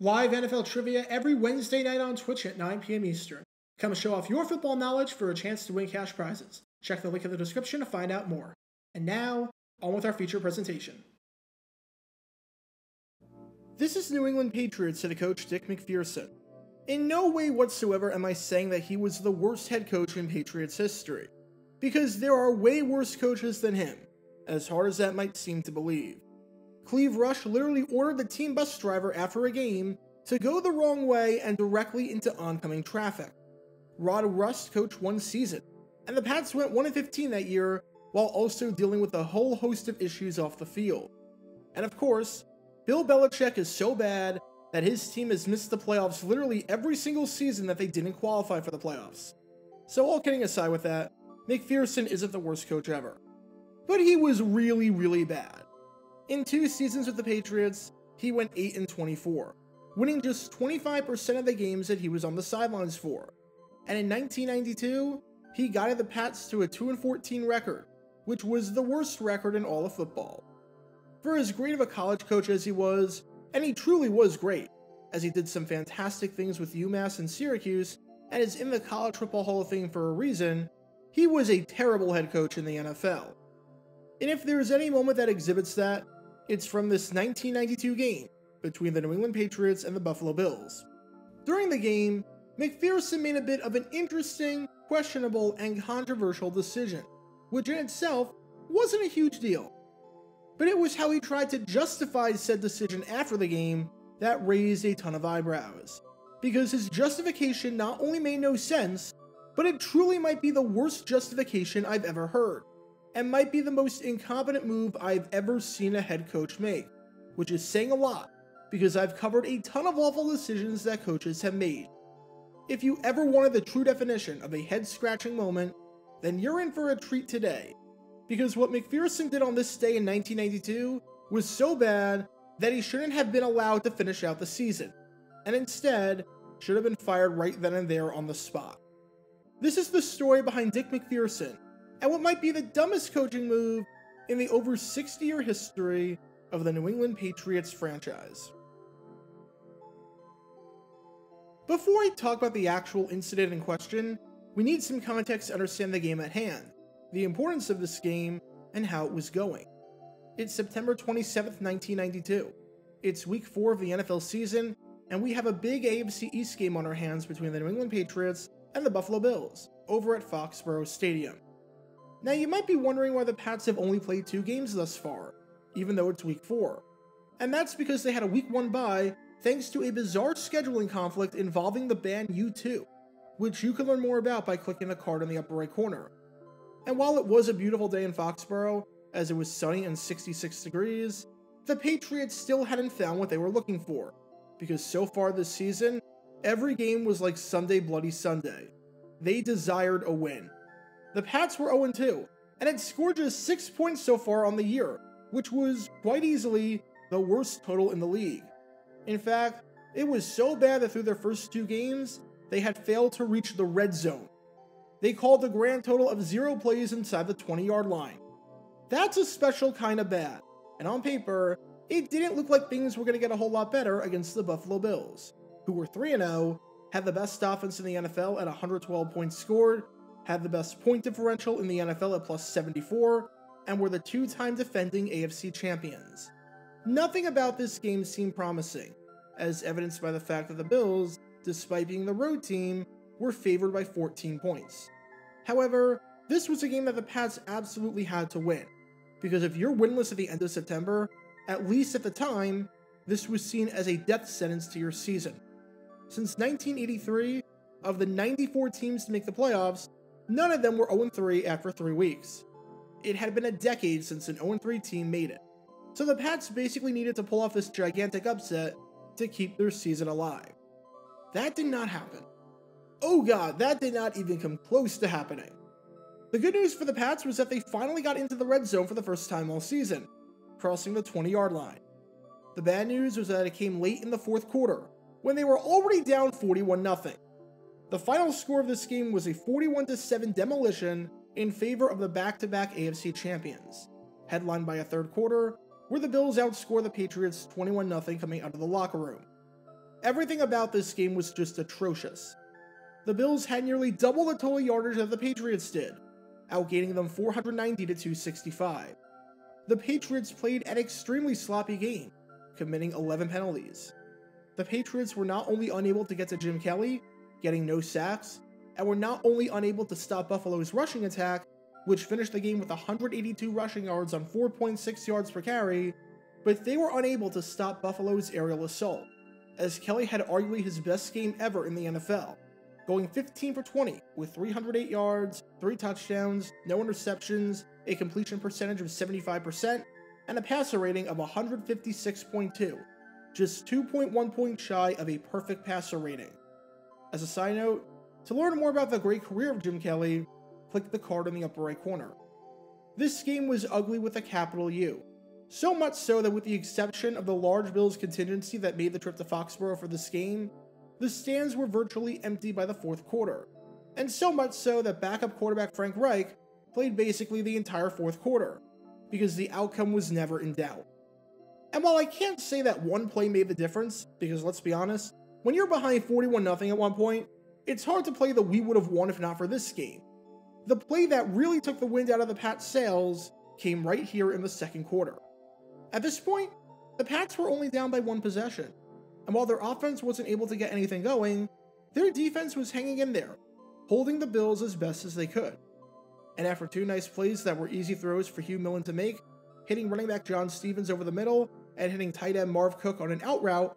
Live NFL trivia every Wednesday night on Twitch at 9 p.m. Eastern. Come show off your football knowledge for a chance to win cash prizes. Check the link in the description to find out more. And now, on with our feature presentation. This is New England Patriots head coach Dick MacPherson. In no way whatsoever am I saying that he was the worst head coach in Patriots history, because there are way worse coaches than him, as hard as that might seem to believe. Cleve Rush literally ordered the team bus driver after a game to go the wrong way and directly into oncoming traffic. Rod Rust coached one season, and the Pats went 1-15 that year while also dealing with a whole host of issues off the field. And of course, Bill Belichick is so bad that his team has missed the playoffs literally every single season that they didn't qualify for the playoffs. So all kidding aside with that, MacPherson isn't the worst coach ever. But he was really bad. In 2 seasons with the Patriots, he went 8-24, winning just 25% of the games that he was on the sidelines for. And in 1992, he guided the Pats to a 2-14 record, which was the worst record in all of football. For as great of a college coach as he was, and he truly was great, as he did some fantastic things with UMass and Syracuse, and is in the College Football Hall of Fame for a reason, he was a terrible head coach in the NFL. And if there is any moment that exhibits that, it's from this 1992 game between the New England Patriots and the Buffalo Bills. During the game, MacPherson made a bit of an interesting, questionable, and controversial decision, which in itself wasn't a huge deal. But it was how he tried to justify said decision after the game that raised a ton of eyebrows, because his justification not only made no sense, but it truly might be the worst justification I've ever heard, and might be the most incompetent move I've ever seen a head coach make, which is saying a lot, because I've covered a ton of awful decisions that coaches have made. If you ever wanted the true definition of a head-scratching moment, then you're in for a treat today, because what MacPherson did on this day in 1992 was so bad that he shouldn't have been allowed to finish out the season, and instead should have been fired right then and there on the spot. This is the story behind Dick MacPherson, and what might be the dumbest coaching move in the over 60-year history of the New England Patriots franchise. Before I talk about the actual incident in question, we need some context to understand the game at hand, the importance of this game, and how it was going. It's September 27th, 1992. It's week 4 of the NFL season, and we have a big AFC East game on our hands between the New England Patriots and the Buffalo Bills, over at Foxborough Stadium. Now you might be wondering why the Pats have only played 2 games thus far, even though it's week 4. And that's because they had a week 1 bye thanks to a bizarre scheduling conflict involving the band U2, which you can learn more about by clicking the card in the upper right corner. And while it was a beautiful day in Foxborough, as it was sunny and 66 degrees, the Patriots still hadn't found what they were looking for, because so far this season, every game was like Sunday Bloody Sunday. They desired a win. The Pats were 0-2, and had scored just 6 points so far on the year, which was quite easily the worst total in the league. In fact, it was so bad that through their first 2 games, they had failed to reach the red zone. They called a grand total of 0 plays inside the 20-yard line. That's a special kind of bad, and on paper, it didn't look like things were going to get a whole lot better against the Buffalo Bills, who were 3-0, had the best offense in the NFL at 112 points scored, had the best point differential in the NFL at +74, and were the 2-time defending AFC champions. Nothing about this game seemed promising, as evidenced by the fact that the Bills, despite being the road team, were favored by 14 points. However, this was a game that the Pats absolutely had to win, because if you're winless at the end of September, at least at the time, this was seen as a death sentence to your season. Since 1983, of the 94 teams to make the playoffs, none of them were 0-3 after 3 weeks. It had been a decade since an 0-3 team made it, so the Pats basically needed to pull off this gigantic upset to keep their season alive. That did not happen. Oh god, that did not even come close to happening. The good news for the Pats was that they finally got into the red zone for the first time all season, crossing the 20-yard line. The bad news was that it came late in the 4th quarter, when they were already down 41-0. The final score of this game was a 41-7 demolition in favor of the back-to-back AFC champions, headlined by a 3rd quarter where the Bills outscore the Patriots 21-0 coming out of the locker room. Everything about this game was just atrocious. The Bills had nearly double the total yardage that the Patriots did, outgaining them 490 to 265. The Patriots played an extremely sloppy game, committing 11 penalties. The Patriots were not only unable to get to Jim Kelly, getting no sacks, and were not only unable to stop Buffalo's rushing attack, which finished the game with 182 rushing yards on 4.6 yards per carry, but they were unable to stop Buffalo's aerial assault, as Kelly had arguably his best game ever in the NFL, going 15 for 20 with 308 yards, 3 touchdowns, no interceptions, a completion percentage of 75%, and a passer rating of 156.2, just 2.1 points shy of a perfect passer rating. As a side note, to learn more about the great career of Jim Kelly, click the card in the upper right corner. This game was ugly with a capital U, so much so that with the exception of the large Bills contingency that made the trip to Foxborough for this game, the stands were virtually empty by the fourth quarter, and so much so that backup quarterback Frank Reich played basically the entire fourth quarter, because the outcome was never in doubt. And while I can't say that one play made the difference, because let's be honest, when you're behind 41-0 at one point, it's hard to play the we would have won if not for this game. The play that really took the wind out of the Pats' sails came right here in the second quarter. At this point, the Pats were only down by 1 possession, and while their offense wasn't able to get anything going, their defense was hanging in there, holding the Bills as best as they could. And after 2 nice plays that were easy throws for Hugh Millen to make, hitting running back John Stevens over the middle and hitting tight end Marv Cook on an out route,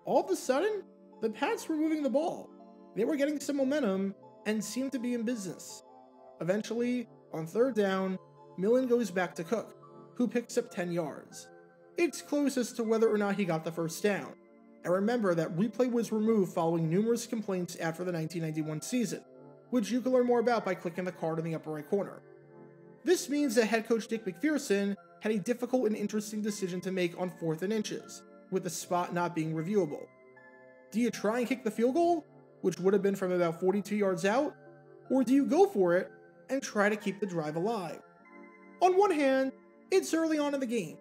all of a sudden, the Pats were moving the ball. They were getting some momentum and seemed to be in business. Eventually, on 3rd down, Millen goes back to Cook, who picks up 10 yards. It's close as to whether or not he got the first down. And remember that replay was removed following numerous complaints after the 1991 season, which you can learn more about by clicking the card in the upper right corner. This means that head coach Dick MacPherson had a difficult and interesting decision to make on 4th and inches, with the spot not being reviewable. Do you try and kick the field goal, which would have been from about 42 yards out, or do you go for it and try to keep the drive alive? On one hand, it's early on in the game,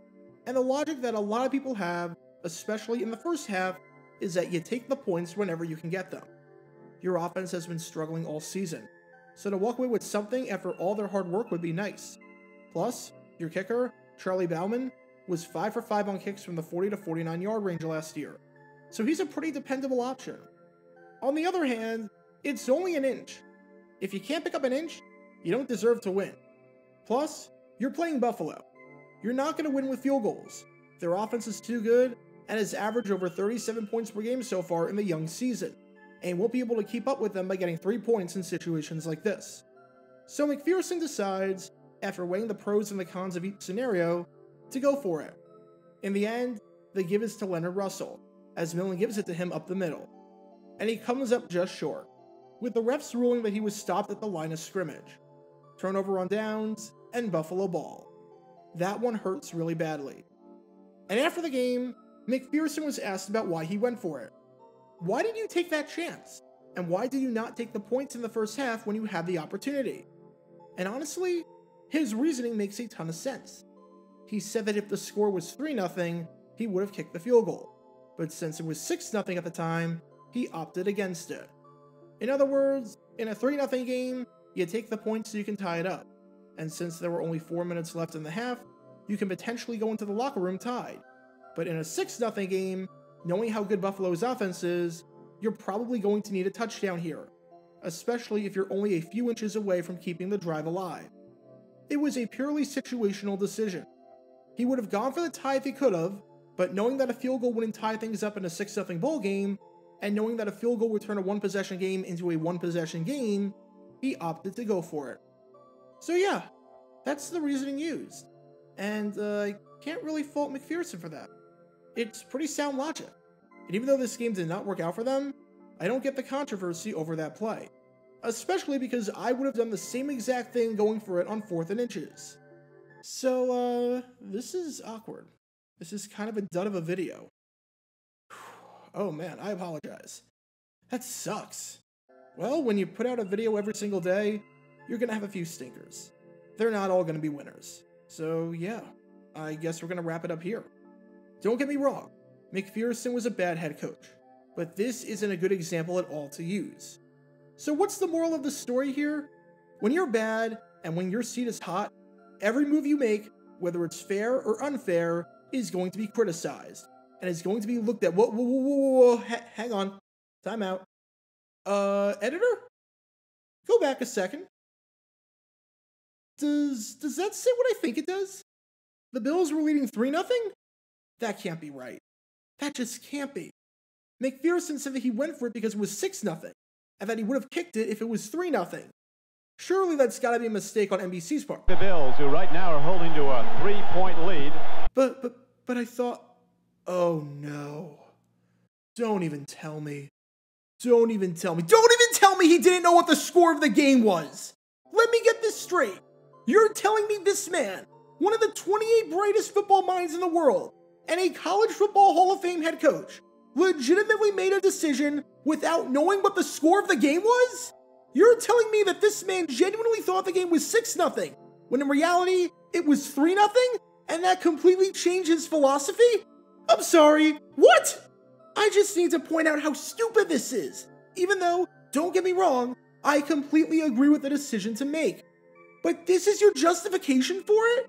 and the logic that a lot of people have, especially in the first half, is that you take the points whenever you can get them. Your offense has been struggling all season, so to walk away with something after all their hard work would be nice. Plus, your kicker, Charlie Bauman, was 5 for 5 on kicks from the 40 to 49 yard range last year, so he's a pretty dependable option. On the other hand, it's only an inch. If you can't pick up an inch, you don't deserve to win. Plus, you're playing Buffalo. You're not going to win with field goals. Their offense is too good and has averaged over 37 points per game so far in the young season, and won't be able to keep up with them by getting 3 points in situations like this. So MacPherson decides, after weighing the pros and the cons of each scenario, to go for it. In the end, the give is to Leonard Russell, as Millen gives it to him up the middle, and he comes up just short, with the refs ruling that he was stopped at the line of scrimmage. Turnover on downs, and Buffalo ball. That one hurts really badly. And after the game, MacPherson was asked about why he went for it. Why did you take that chance? And why did you not take the points in the first half when you had the opportunity? And honestly, his reasoning makes a ton of sense. He said that if the score was 3-0, he would have kicked the field goal. But since it was 6-0 at the time, he opted against it. In other words, in a 3-0 game, you take the points so you can tie it up. And since there were only 4 minutes left in the half, you can potentially go into the locker room tied. But in a 6-0 game, knowing how good Buffalo's offense is, you're probably going to need a touchdown here, especially if you're only a few inches away from keeping the drive alive. It was a purely situational decision. He would have gone for the tie if he could have, but knowing that a field goal wouldn't tie things up in a 6-0 bowl game, and knowing that a field goal would turn a 1-possession game into a 1-possession game, he opted to go for it. So yeah, that's the reasoning used, and I can't really fault MacPherson for that. It's pretty sound logic, and even though this game did not work out for them, I don't get the controversy over that play, especially because I would have done the same exact thing going for it on 4th and inches. So, this is awkward. This is kind of a dud of a video. Oh man, I apologize. That sucks. Well, when you put out a video every single day, you're gonna have a few stinkers. They're not all gonna be winners. So yeah, I guess we're gonna wrap it up here. Don't get me wrong, MacPherson was a bad head coach. but this isn't a good example at all to use. So what's the moral of the story here? When you're bad and when your seat is hot, every move you make, whether it's fair or unfair, is going to be criticized and is going to be looked at. Whoa, hang on, time out. Editor? Go back a second. Does that say what I think it does? The Bills were leading 3-0? That can't be right. That just can't be. MacPherson said that he went for it because it was 6-0, and that he would have kicked it if it was 3-0. Surely that's gotta be a mistake on NBC's part. The Bills, who right now are holding to a 3-point lead. But I thought, oh no. Don't even tell me. Don't even tell me he didn't know what the score of the game was. Let me get this straight. You're telling me this man, one of the 28 brightest football minds in the world, and a college football Hall of Fame head coach, legitimately made a decision without knowing what the score of the game was? You're telling me that this man genuinely thought the game was 6-0, when in reality, it was 3-0, and that completely changed his philosophy? I'm sorry, what? I just need to point out how stupid this is, even though, don't get me wrong, I completely agree with the decision to make. But this is your justification for it?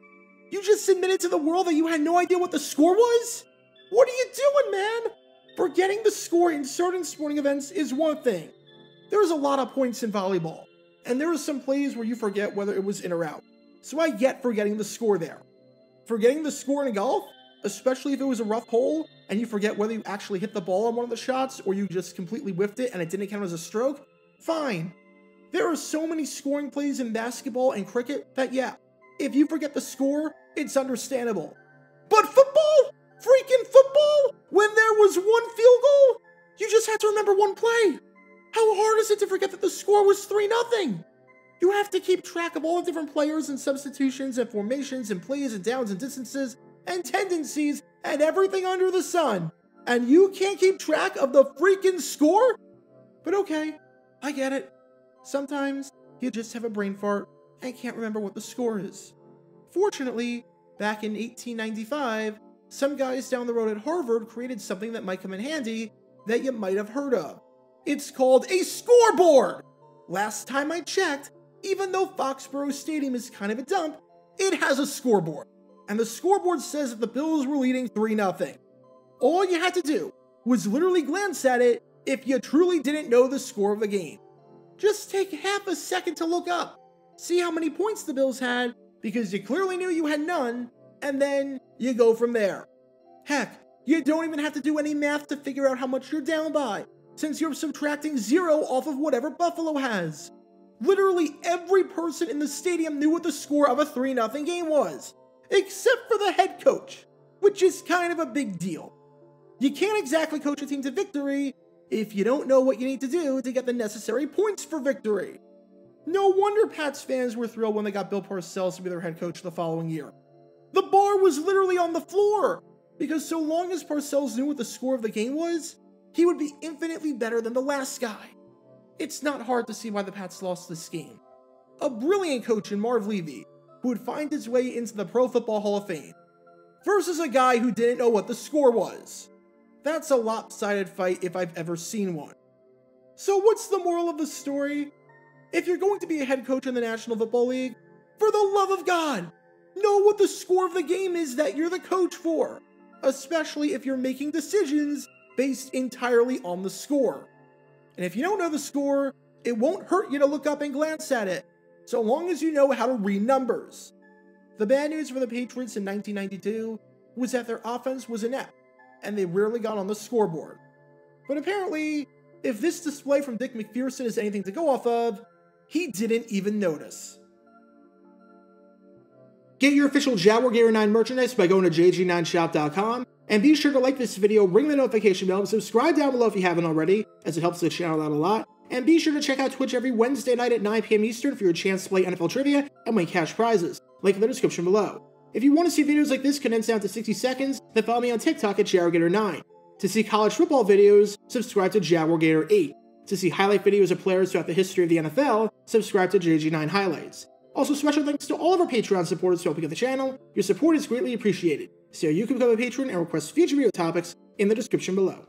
You just admitted to the world that you had no idea what the score was? What are you doing, man? Forgetting the score in certain sporting events is one thing. There's a lot of points in volleyball, and there are some plays where you forget whether it was in or out. So I get forgetting the score there. Forgetting the score in golf, especially if it was a rough hole, and you forget whether you actually hit the ball on one of the shots, or you just completely whiffed it and it didn't count as a stroke, fine. There are so many scoring plays in basketball and cricket that, yeah, if you forget the score, it's understandable. But football? Freaking football? When there was one field goal? You just had to remember one play. How hard is it to forget that the score was 3-0? You have to keep track of all the different players and substitutions and formations and plays and downs and distances and tendencies and everything under the sun. And you can't keep track of the freaking score? But okay, I get it. Sometimes you just have a brain fart and can't remember what the score is. Fortunately, back in 1895, some guys down the road at Harvard created something that might come in handy that you might have heard of. It's called a scoreboard! Last time I checked, even though Foxborough Stadium is kind of a dump, it has a scoreboard. And the scoreboard says that the Bills were leading 3-0. All you had to do was literally glance at it if you truly didn't know the score of the game. Just take half a second to look up, see how many points the Bills had, because you clearly knew you had none, and then you go from there. Heck, you don't even have to do any math to figure out how much you're down by, since you're subtracting 0 off of whatever Buffalo has. Literally every person in the stadium knew what the score of a 3-0 game was, except for the head coach, which is kind of a big deal. You can't exactly coach a team to victory if you don't know what you need to do to get the necessary points for victory. No wonder Pats fans were thrilled when they got Bill Parcells to be their head coach the following year. The bar was literally on the floor, because so long as Parcells knew what the score of the game was, he would be infinitely better than the last guy. It's not hard to see why the Pats lost this game. A brilliant coach in Marv Levy, who would find his way into the Pro Football Hall of Fame, versus a guy who didn't know what the score was. That's a lopsided fight if I've ever seen one. So what's the moral of the story? If you're going to be a head coach in the National Football League, for the love of God, know what the score of the game is that you're the coach for, especially if you're making decisions based entirely on the score. And if you don't know the score, it won't hurt you to look up and glance at it, so long as you know how to read numbers. The bad news for the Patriots in 1992 was that their offense was inept, and they rarely got on the scoreboard. But apparently, if this display from Dick MacPherson is anything to go off of, he didn't even notice. Get your official Jaguar Gator 9 merchandise by going to jg9shop.com, and be sure to like this video, ring the notification bell, and subscribe down below if you haven't already, as it helps the channel out a lot. And be sure to check out Twitch every Wednesday night at 9 p.m. Eastern for your chance to play NFL trivia and win cash prizes. Link in the description below. If you want to see videos like this condensed down to 60 seconds, then follow me on TikTok at JaguarGator9. To see college football videos, subscribe to JaguarGator8. To see highlight videos of players throughout the history of the NFL, subscribe to JG9 Highlights. Also, special thanks to all of our Patreon supporters for helping out the channel. Your support is greatly appreciated. So you can become a patron and request future video topics in the description below.